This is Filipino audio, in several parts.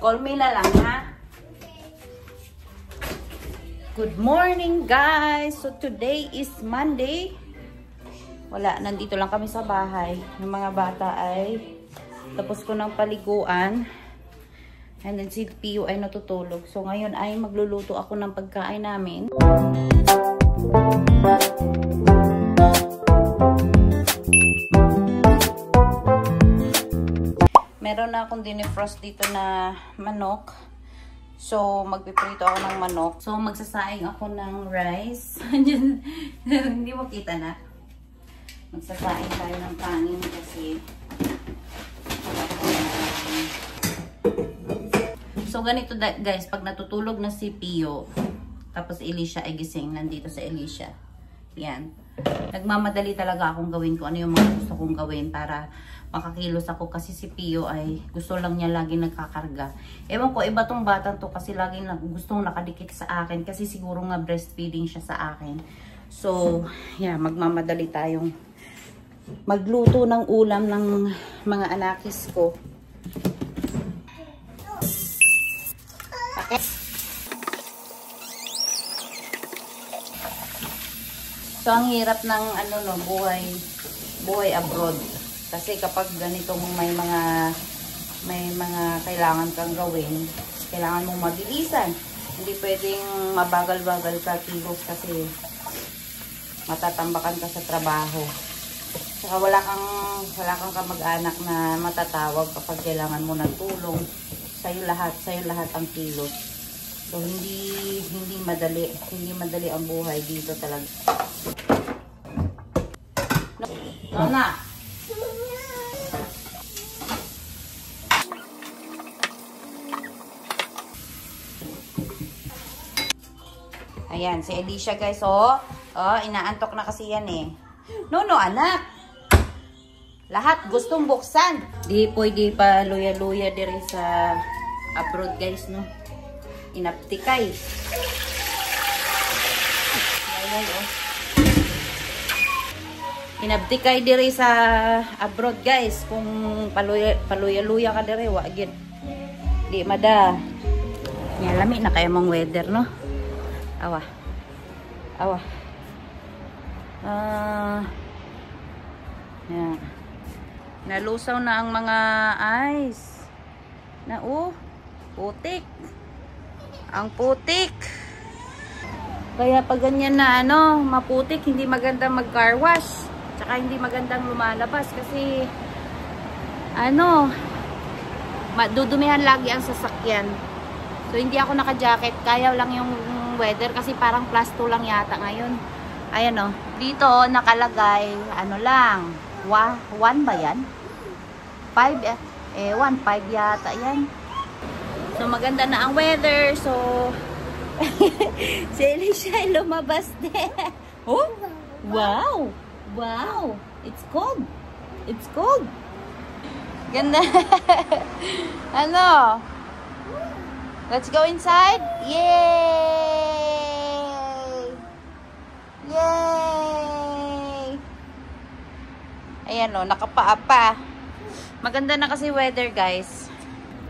Call me na lang, ha? Good morning, guys! So, today is Monday. Wala, nandito lang kami sa bahay. Yung mga bata ay tapos ko ng paliguan. And then si Pio ay natutulog. So, ngayon ay magluluto ako ng pagkain namin. Meron na akong dinefrost dito na manok. So, magpiprito ako ng manok. So, magsasaing ako ng rice. Hindi mo kita na. Magsasaing tayo ng kanin kasi so, ganito guys. Pag natutulog na si Pio, tapos Elisha ay gising. Nandito sa Elisha. Yan. Nagmamadali talaga akong gawin ko ano yung mga gusto kong gawin para makakilos ako kasi si Pio ay gusto lang niya lagi nagkakarga. Ewan ko, iba tong batang to kasi lagi gustong nakadikit sa akin kasi siguro nga breastfeeding siya sa akin. So, yeah, magmamadali tayong magluto ng ulam ng mga anakis ko. Okay. So, ang hirap ng ano no, buhay abroad. Kasi kapag ganitong may mga kailangan kang gawin, kailangan mong mabilisan. Hindi pwedeng mabagal-bagal ka kilos kasi matatambakan ka sa trabaho. Saka wala kang kamag-anak na matatawag kapag kailangan mo ng tulong. Sa'yo lahat ang kilos. So hindi madali ang buhay dito talaga. No na. Ayan, si Elisha guys, oh. Oh, inaantok na kasi yan eh. No, anak. Lahat gustong buksan. Di pwede pa luya-luya diri sa abroad guys, no. Inaptikay. Ayan, oh. Inaptikay diri sa abroad guys. Kung paluya-luya ka diri, wagid. Di mada. Yan, lami na kaya mong weather, no. Awa. Yan. Nalusaw na ang mga ice. Putik. Ang putik. Kaya pag ganyan na maputik, hindi magandang mag-car wash. Tsaka hindi magandang lumalabas kasi madudumihan lagi ang sasakyan. So hindi ako naka-jacket, kaya lang yung weather kasi parang +2 lang yata ngayon. Ayan o. Dito nakalagay, 1 ba yan? 5, 1.5 yata yan. So maganda na ang weather. So, si Elisha ay lumabas din. Oh, wow. It's cold. Ganda. Let's go inside. Yay! Ayan o, nakapaapa. Maganda na kasi weather guys.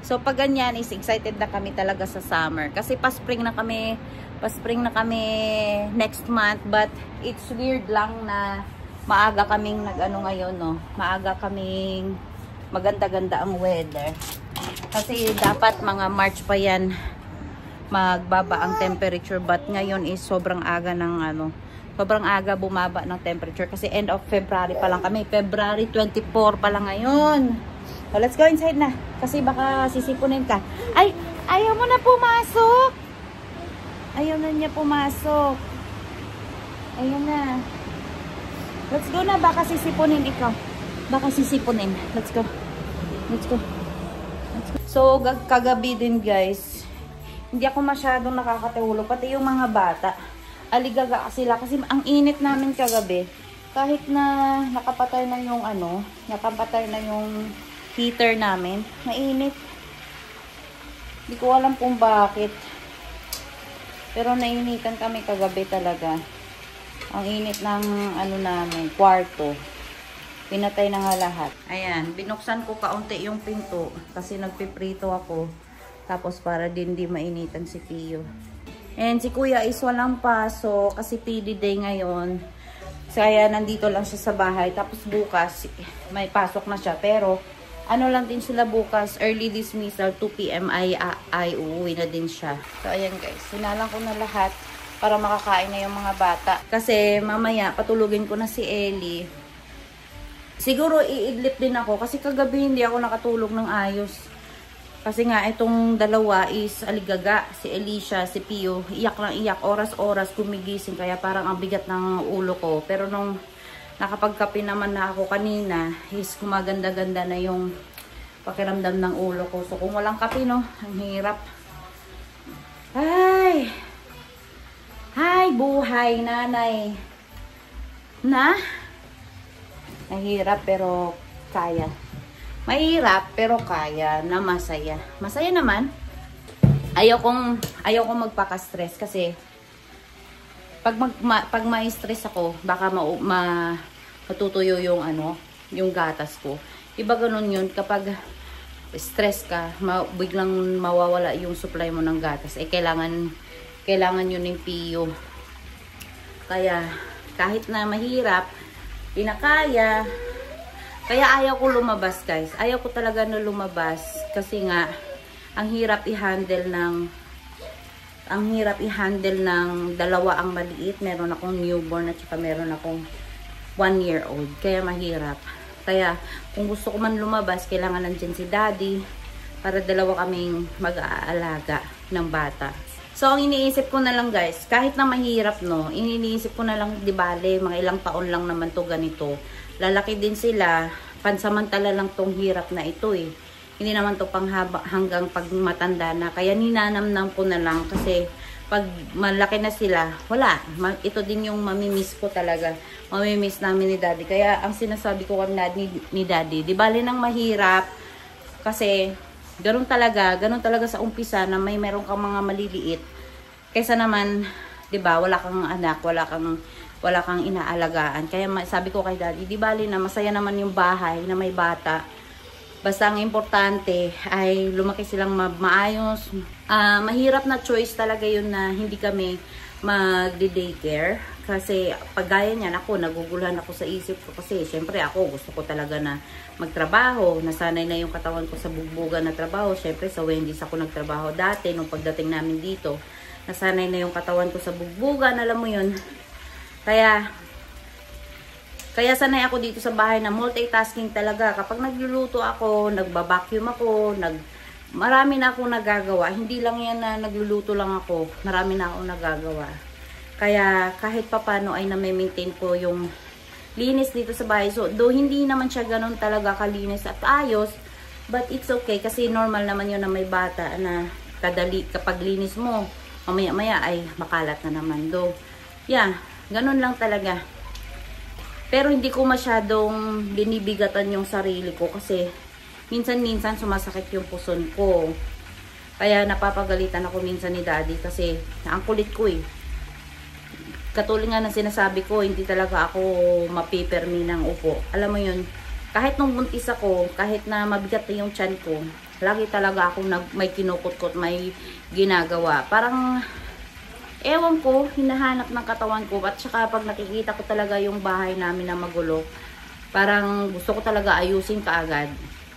So pag ganyan is excited na kami talaga sa summer. Kasi pa-spring na kami next month. But it's weird lang na maaga kaming ngayon, no. Maaga kaming maganda-ganda ang weather. Kasi dapat mga March pa yan magbaba ang temperature, but ngayon is sobrang aga bumaba ng temperature kasi end of February pa lang kami. February 24 pa lang ngayon. So let's go inside na kasi baka sisipunin ka. Ay, ayaw mo na pumasok. Ayaw na niya pumasok. Ayun na. Let's go na, baka sisipunin ikaw. Let's go. So, kagabi din guys, hindi ako masyadong nakakatulog. Pati yung mga bata, aligaga sila kasi ang init namin kagabi. Kahit na nakapatay na yung heater namin, mainit. Hindi ko alam kung bakit. Pero nainitan kami kagabi talaga. Ang init ng namin, kwarto. Pinatay na nga lahat. Ayan, binuksan ko kaunti yung pinto kasi nagpiprito ako. Tapos para din di mainitan si Pio. And si Kuya is walang pasok kasi PD day ngayon. Kaya nandito lang siya sa bahay. Tapos bukas may pasok na siya. Pero ano lang din sila bukas, early dismissal, 2 PM ay uuwi na din siya. So ayan guys, sinalang ko na lahat para makakain na yung mga bata. Kasi mamaya patulugin ko na si Ellie. Siguro iidlip din ako kasi kagabi hindi ako nakatulog ng ayos. Kasi nga itong dalawa is aligaga, si Alicia, si Pio, iyak lang iyak, oras-oras gumigising kaya parang ang bigat ng ulo ko. Pero nung nakapagkape naman na ako kanina, is gumaganda-ganda na yung pakiramdam ng ulo ko. So kung walang kape, no, ang hirap. Ay! Hi, buhay, nanay. Na? Mahirap pero kaya. Mahirap pero kaya na masaya. Masaya naman. Ayaw kong magpaka-stress kasi pag ma-stress ako, baka matutuyo yung yung gatas ko. Iba ganun yun kapag stress ka, biglang mawawala yung supply mo ng gatas. Eh kailangan yun ng Pio. Kaya kahit na mahirap, pinakaya. Kaya ayaw ko lumabas guys. Ayaw ko talaga na lumabas kasi nga ang hirap i-handle ng dalawa ang maliit. Meron akong newborn at saka meron akong 1-year-old. Kaya mahirap. Kaya kung gusto ko man lumabas, kailangan nandiyan si daddy para dalawa kaming mag-aalaga ng bata. So ang iniisip ko na lang guys, kahit na mahirap no, iniisip ko na lang di bale, mga ilang taon lang naman to ganito. Lalaki din sila, pansamantala lang tong hirap na ito eh. Hindi naman to hanggang pag matanda na. Kaya ninanamnam ko na lang kasi pag malaki na sila, wala. Ito din yung mamimiss ko talaga. Mamimiss namin ni daddy. Kaya ang sinasabi ko ni daddy, di bale nang mahirap kasi ganun talaga sa umpisa na meron kang mga maliliit. Kaysa naman, di ba, wala kang anak, wala kang inaalagaan. Kaya sabi ko kay daddy, di bali na masaya naman yung bahay na may bata. Basta ang importante ay lumaki silang maayos. Mahirap na choice talaga yun na hindi kami mag-daycare. Kasi pag gaya niyan ako, naguguluhan ako sa isip ko. Kasi syempre ako gusto ko talaga na magtrabaho. Nasanay na yung katawan ko sa bugbugan na trabaho. Syempre sa Wendy's ako nagtrabaho dati nung pagdating namin dito. Nasanay na yung katawan ko sa bugbugan, alam mo yun. Kaya sanay ako dito sa bahay na multitasking talaga. Kapag nagluluto ako, nagbabacuum ako, marami na akong nagagawa. Hindi lang yan na nagluluto lang ako. Marami na akong nagagawa. Kaya kahit papano ay na-maintain ko yung linis dito sa bahay. So, though hindi naman siya ganun talaga kalinis at ayos, but it's okay kasi normal naman yun na may bata na kapag linis mo, mamaya-maya ay makalat na naman. Though, yeah, ganun lang talaga. Pero hindi ko masyadong binibigatan yung sarili ko kasi minsan-minsan sumasakit yung puson ko. Kaya napapagalitan ako minsan ni daddy kasi ang kulit ko eh. Katulad nga ng sinasabi ko, hindi talaga ako mapipermi ng upo. Alam mo yun, kahit nung buntis ako, kahit na mabigat na yung tiyan ko, lagi talaga ako may kinukot-kot, may ginagawa. Parang ewan ko, hinahanap ng katawan ko. At saka pag nakikita ko talaga yung bahay namin na magulo, parang gusto ko talaga ayusin kaagad.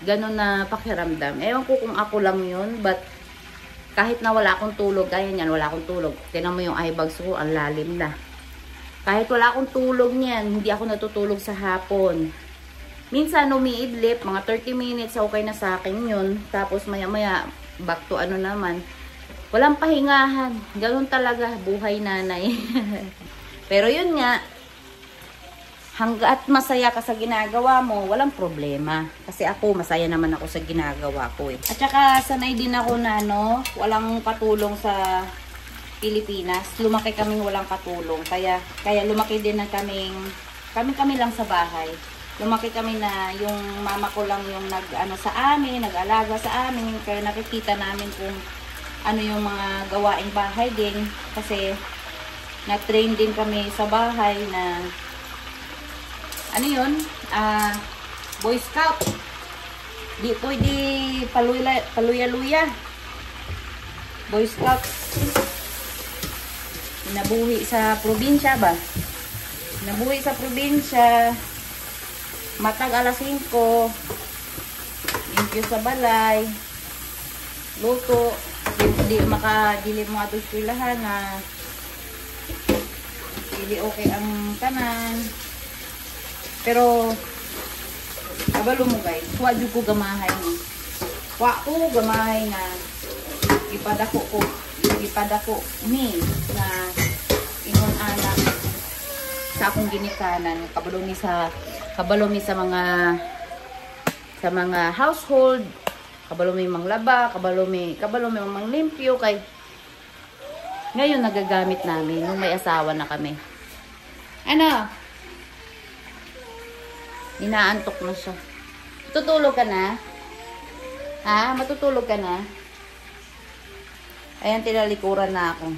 Ganon na pakiramdam. Ewan ko kung ako lang yun, but kahit na wala akong tulog, kaya yan, wala akong tulog. Tingnan mo yung eye bags ko, ang lalim na. Kahit wala akong tulog niyan, hindi ako natutulog sa hapon. Minsan umiidlip, mga 30 minutes, okay na sa akin yun. Tapos maya-maya, back to ano naman. Walang pahingahan. Ganun talaga, buhay nanay. Pero yun nga, hangga't masaya ka sa ginagawa mo, walang problema. Kasi ako, masaya naman ako sa ginagawa ko eh. At saka, sanay din ako na walang katulong sa Pilipinas. Lumaki kaming walang katulong. Kaya lumaki din na kami lang sa bahay. Lumaki kami na yung mama ko lang yung sa amin, nag-alaga sa amin. Kaya nakikita namin kung ano yung mga gawaing bahay din. Kasi na-train din kami sa bahay na Boy Scout. Di pwede paluya-luya. Boy Scouts. Nabuhi sa probinsya ba? Nabuhi sa probinsya. Matag alas 5. Limpyo sa balay. Luto. Hindi makadili mo ato eskwelahan na hindi okay ang tanan. Pero kabalo mo guys, wa jud ko gamahay ni. Wa ko gamahay na ipadako ni na ingon anak sa akong ginikanan. Kabalo mi sa mga household. Kabalo mi manglaba, kabalo mi manglimpyo kay ngayon nagagamit namin nung may asawa na kami. Ano? Inaantok na siya. Tutulog ka na? Ha? Matutulog ka na? Ayan, tinalikuran na ako.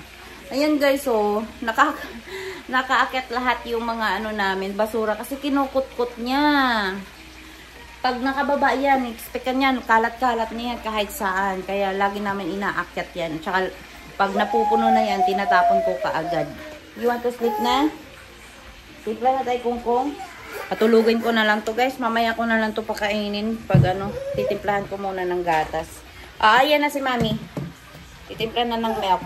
Ayan guys, so, nakaakyat lahat yung mga ano namin, basura kasi kinukut-kut niya. Pag nakababa yan, expect yan, kalat-kalat niya kahit saan. Kaya lagi namin inaakyat yan. Tsaka pag napupuno na yan, tinatapon ko kaagad. You want to sleep na? Sleep na tayo, Kungkong. Patulugin ko na lang to guys. Mamaya ko na lang to pakainin. Pag ano, titimplahan ko muna ng gatas. Ayan na si Mami. Titimpla na ng milk.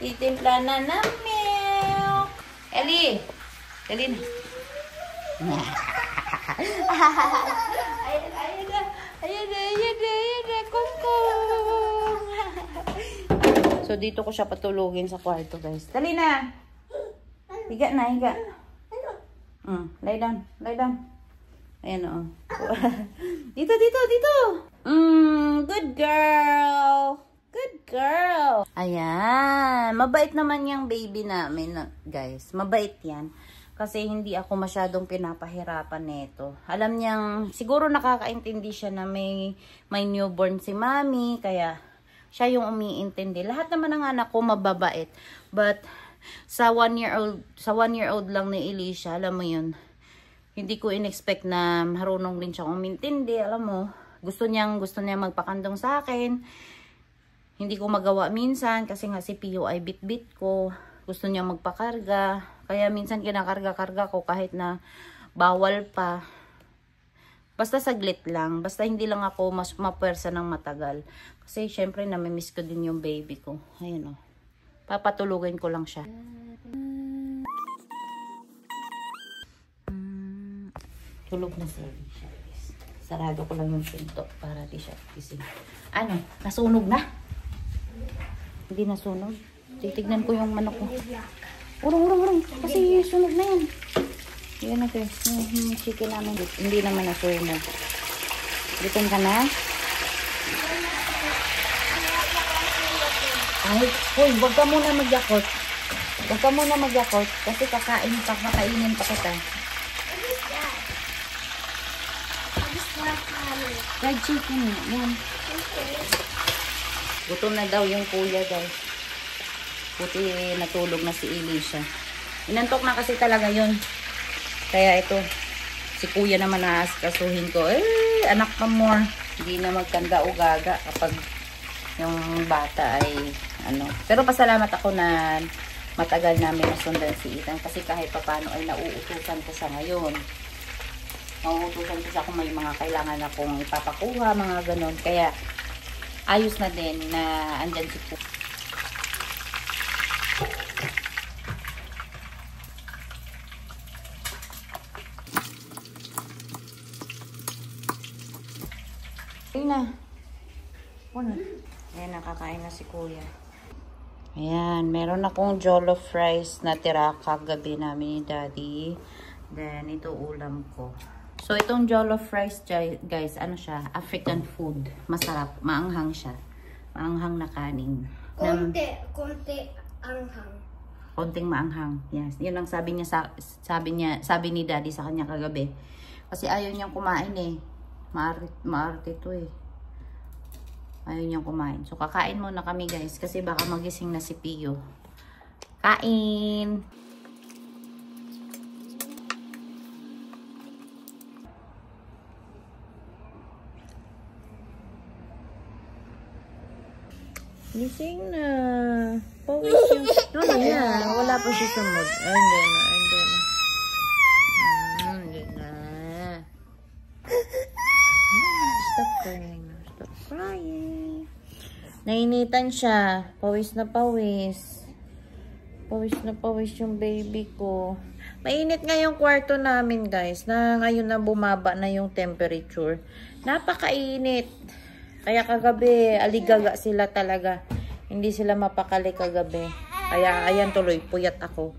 Titimpla na ng milk. Ellie! Ellie na. Ayan na, Kungkong. So, dito ko siya patulugin sa kwarto, guys. Dali na. Higa na, higa. Lay down, lay down. Ayan o. Dito. Good girl. Good girl. Ayan. Mabait naman yung baby namin, guys. Mabait yan. Kasi hindi ako masyadong pinapahirapan nito. Alam niyang, siguro nakakaintindi siya na may newborn si Mami. Kaya, siya yung umiintindi. Lahat naman ng anak ko mababait. But, sa 1 year old lang ni Elisha, alam mo yun, hindi ko in-expect na marunong din siyang umintindi. Alam mo, gusto niya magpakandong sa akin. Hindi ko magawa minsan kasi nga si Pio ay bit-bit ko. Gusto niya magpakarga. Kaya minsan kinakarga-karga ko kahit na bawal pa. Basta saglit lang. Basta hindi lang ako mas mapwersa ng matagal. Kasi syempre namimiss ko din yung baby ko. Ayun o. Papatulugin ko lang siya. Tulog na siya. Sarado ko lang yung pinto para di siya gising. Ano? Nasunog na? Hindi nasunog. Titignan ko yung manok ko. Urong. Kasi sunog na yan. Yan na guys. Yung chicken namin. Hindi naman nasunog. Gitin ka na? Ay, hoy, wag ka muna magyakot. Wag ka muna magyakot. Kasi kakainin pa kita. Fried chicken. Yan. Gutom na daw yung kuya, guys. Buti natulog na si Elisha. Inantok na kasi talaga yun. Kaya ito, si kuya naman naaskasuhin ko. Anak ka more. Hindi na magkanda o gaga kapag yung bata ay ano. Pero pasalamat ako na matagal namin nasundan si Ethan kasi kahit papano ay nauutusan ko sa ngayon. Nauutusan ko sa kung may mga kailangan akong ipapakuha, mga ganon. Kaya ayos na din na andyan si Poo. Ayun na. Ayan, nakakain na si kuya. Ayan, meron akong jollof rice na tira kagabi namin ni Daddy. Then, ito ulam ko. So, itong jollof rice, guys, ano siya? African food. Masarap. Maanghang siya. Maanghang na kanin. Konti anghang. Konting maanghang. Yes. Yun lang sabi ni Daddy sa kanya kagabi. Kasi ayaw niyang kumain eh. Maarte to eh. Ayaw niyang kumain. So, kakain muna kami guys. Kasi baka magising na si Pio. Kain! Gising na. Pawis yung... Ano na? Wala pa siya sa mood. Ay, hindi na. Hindi na. Stop crying. Stop crying. Nainitan siya. Pawis na pawis. Pawis na pawis yung baby ko. Mainit nga yung kwarto namin, guys. Na ngayon na bumaba na yung temperature. Napakainit. Kaya kagabi, aligaga sila talaga. Hindi sila mapakali kagabi. Kaya, ayan tuloy, puyat ako.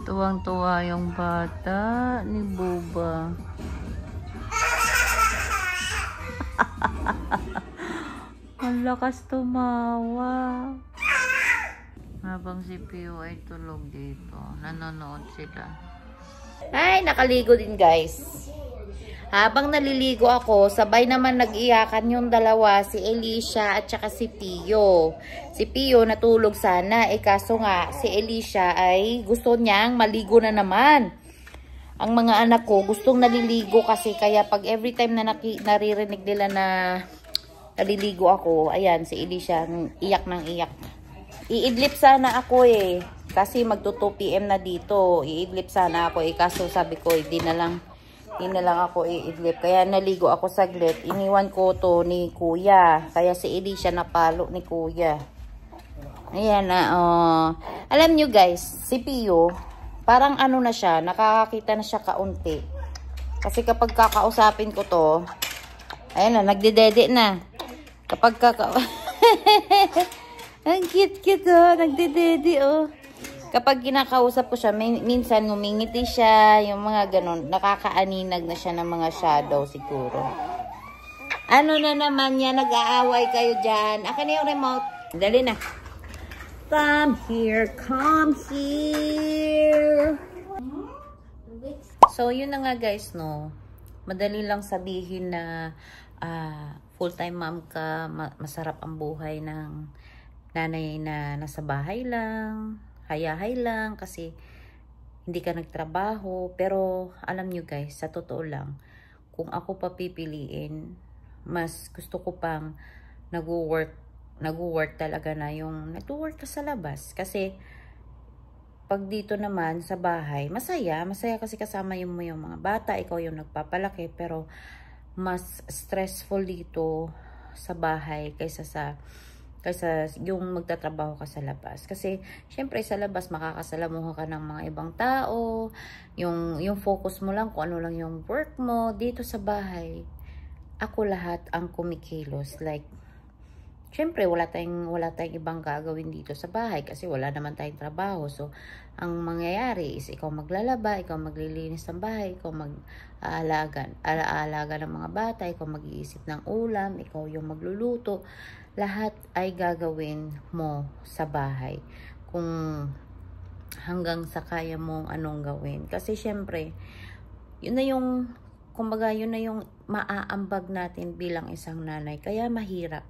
Tuwang-tuwa yung bata ni Buba. Ang lakas tumawa. Habang si Pio ay tulog dito. Nanonood sila. Ay, nakaligo din, guys. Habang naliligo ako, sabay naman nag-iyakan yung dalawa, si Elisha at saka si Pio. Si Pio natulog sana, kaso nga si Elisha ay gusto niyang maligo na naman. Ang mga anak ko gustong naliligo kasi, kaya pag every time na naririnig nila na naliligo ako, ayan si Elisha iyak ng iyak. Iidlip sana ako kasi magto 2 PM na dito. Iidlip sana ako kaso sabi ko hindi na lang ako iidlip. Kaya naligo ako saglit. Iniwan ko to ni Kuya. Kaya si Elisha napalo ni Kuya. Ayan na. Alam nyo guys, si Pio, parang ano na siya, nakakakita na siya kaunti. Kasi kapag kakausapin ko to, ayan na, nagdedede na. Kapag ang cute nagdedede Kapag kinakausap ko siya, minsan ngumingiti siya, yung mga ganun. Nakakaaninag na siya ng mga shadow siguro. Ano na naman yan? Nag-aaway kayo dyan. Akin na yung remote. Dali na. Come here. So, yun na nga guys, no. Madali lang sabihin na full-time mom ka, masarap ang buhay ng nanay na nasa bahay lang. Hayahay lang kasi hindi ka nagtrabaho. Pero alam nyo guys, sa totoo lang, kung ako pa pipiliin, mas gusto ko pang nag-work talaga na yung nag-work ka sa labas. Kasi pag dito naman sa bahay, masaya kasi kasama mo yung mga bata, ikaw yung nagpapalaki. Pero mas stressful dito sa bahay kaysa yung magtatrabaho ka sa labas. Kasi, syempre, sa labas, makakasalamuha ka ng mga ibang tao. Yung focus mo lang, kung ano lang yung work mo. Dito sa bahay, ako lahat ang kumikilos. Like, syempre, wala tayong ibang gagawin dito sa bahay kasi wala naman tayong trabaho. So, ang mangyayari is ikaw maglalaba, ikaw maglilinis ng bahay, ikaw mag-aalaga ng mga bata, ikaw mag-iisip ng ulam, ikaw yung magluluto. Lahat ay gagawin mo sa bahay. Kung hanggang sa kaya mong anong gawin. Kasi syempre, yun na yung maaambag natin bilang isang nanay. Kaya mahirap.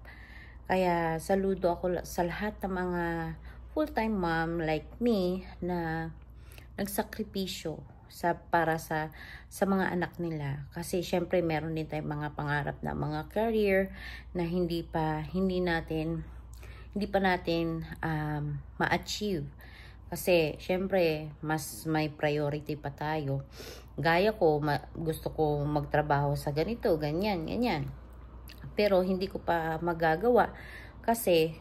Kaya saludo ako sa lahat ng mga full-time mom like me na nagsakripisyo para sa mga anak nila. Kasi syempre meron din tayong mga pangarap na mga career na hindi pa natin ma-achieve. Kasi syempre mas may priority pa tayo. Gaya ko, gusto ko magtrabaho sa ganito, ganyan. Pero hindi ko pa magagawa kasi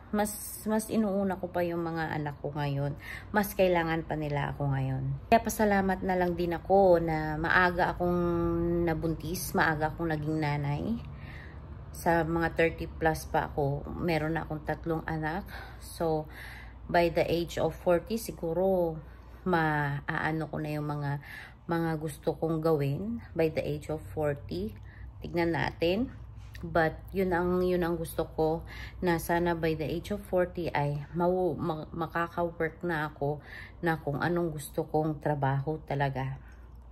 mas inuuna ko pa yung mga anak ko ngayon. Mas kailangan pa nila ako ngayon. Kaya pasalamat na lang din ako na maaga akong nabuntis, maaga akong naging nanay. Sa mga 30 plus pa ako, meron na akong 3 anak. So, by the age of 40, siguro maaano ko na yung mga gusto kong gawin by the age of 40. Tignan natin. But yun ang gusto ko na sana by the age of 40 ay makaka-work na ako na kung anong gusto kong trabaho talaga.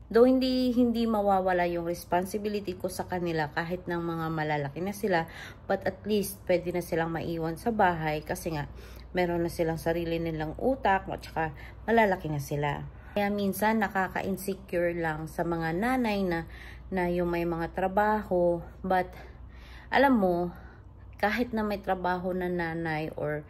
Though hindi mawawala yung responsibility ko sa kanila kahit ng mga malalaki na sila, but at least pwede na silang maiwan sa bahay kasi nga meron na silang sarili nilang utak at saka malalaki na sila. Kaya minsan nakaka-insecure lang sa mga nanay na yung may mga trabaho, but alam mo, kahit na may trabaho na nanay or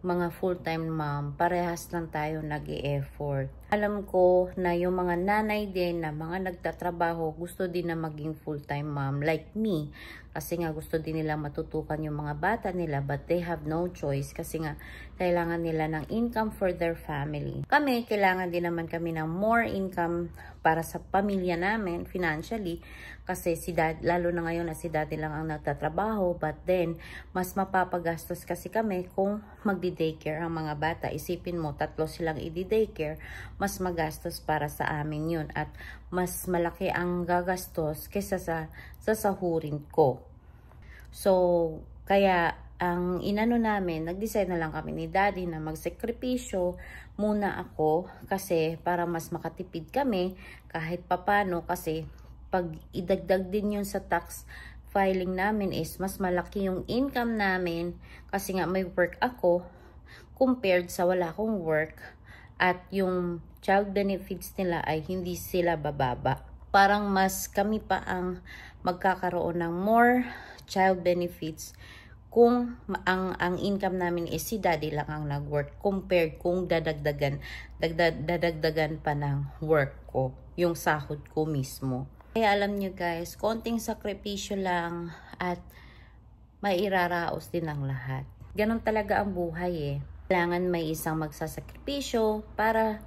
mga full-time mom, parehas lang tayo nag-e-effort. Alam ko na yung mga nanay din na mga nagtatrabaho, gusto din na maging full-time mom like me. Kasi nga gusto din nila matutukan yung mga bata nila, but they have no choice kasi nga kailangan nila ng income for their family. Kami, kailangan din naman kami ng more income para sa pamilya namin financially. Kasi si dad, lalo na ngayon na si daddy lang ang nagtatrabaho, but then mas mapapagastos kasi kami kung magdi-daycare ang mga bata. Isipin mo, 3 silang i-daycare, mas magastos para sa amin yun at mas malaki ang gagastos kaysa sa sahurin ko. So, kaya ang inano namin, nag-decide na lang kami ni daddy na magsakripisyo muna ako kasi para mas makatipid kami kahit papano kasi pag idagdag din yun sa tax filing namin is mas malaki yung income namin kasi nga may work ako compared sa wala akong work at yung child benefits nila ay hindi sila bababa. Parang mas kami pa ang magkakaroon ng more child benefits kung ang income namin is si daddy lang ang nag-work compared kung dadagdagan pa ng work ko, yung sahod ko mismo. Kaya alam nyo guys, konting sakripisyo lang at mairaraos din ang lahat. Ganon talaga ang buhay eh. Kailangan may isang magsasakripisyo para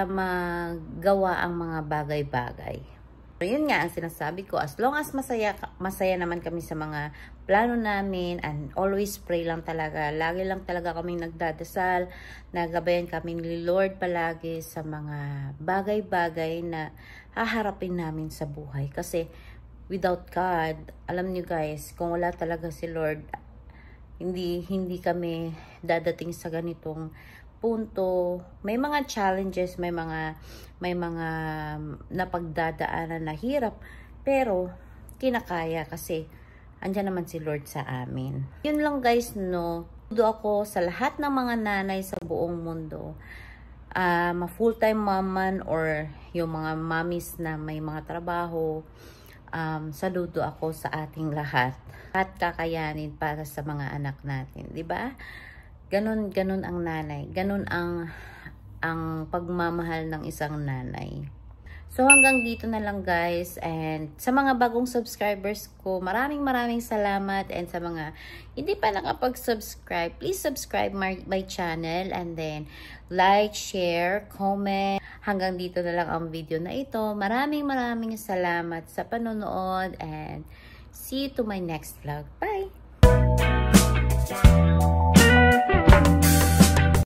magawa ang mga bagay-bagay. So, yun nga ang sinasabi ko. As long as masaya naman kami sa mga plano namin and always pray lang talaga. Lagi lang talaga kaming nagdadasal. Nagabayan kami ni Lord palagi sa mga bagay-bagay na haharapin namin sa buhay. Kasi without God, alam niyo guys, kung wala talaga si Lord, hindi kami dadating sa ganitong punto. May mga challenges, may mga napagdadaanan na hirap, pero kinakaya kasi andyan naman si Lord sa amin. Yun lang guys, no. Tudo ako sa lahat ng mga nanay sa buong mundo. Ma-full-time mom man or yung mga mommies na may mga trabaho, saludo ako sa ating lahat. At kakayanin para sa mga anak natin, di ba? Ganon ang nanay. Ganon ang pagmamahal ng isang nanay. So hanggang dito na lang guys, and sa mga bagong subscribers ko, maraming salamat, and sa mga hindi pa nakapag-subscribe, please subscribe my channel and then like, share, comment. Hanggang dito na lang ang video na ito. Maraming salamat sa panonood and see you to my next vlog. Bye!